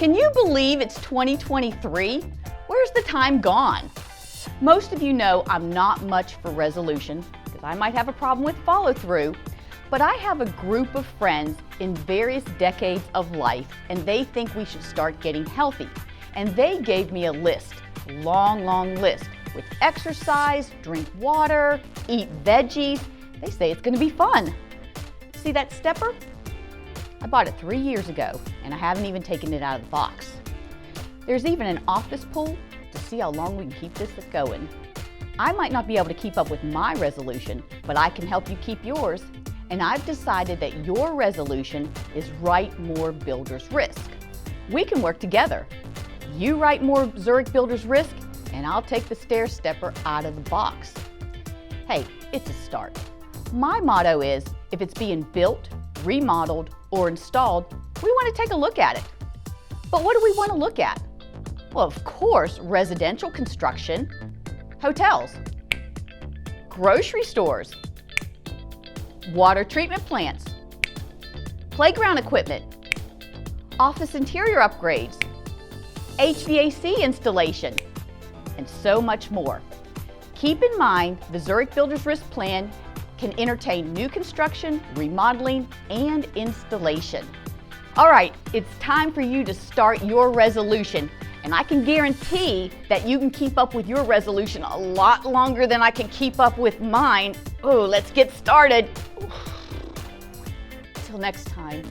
Can you believe it's 2023? Where's the time gone? Most of you know I'm not much for resolution because I might have a problem with follow-through, but I have a group of friends in various decades of life and they think we should start getting healthy. And they gave me a list, long list, with exercise, drink water, eat veggies. They say it's going to be fun. See that stepper? I bought it 3 years ago and I haven't even taken it out of the box. There's even an office poll to see how long we can keep this going. I might not be able to keep up with my resolution, but I can help you keep yours. And I've decided that your resolution is write more builder's risk. We can work together. You write more Zurich builder's risk and I'll take the stair stepper out of the box. Hey, it's a start. My motto is, if it's being built, remodeled, or installed, we want to take a look at it. But what do we want to look at? Well, of course, residential construction, hotels, grocery stores, water treatment plants, playground equipment, office interior upgrades, HVAC installation, and so much more. Keep in mind, the Zurich Builder's Risk Plan can entertain new construction, remodeling, and installation. All right, it's time for you to start your resolution, and I can guarantee that you can keep up with your resolution a lot longer than I can keep up with mine. Oh, let's get started. Till next time.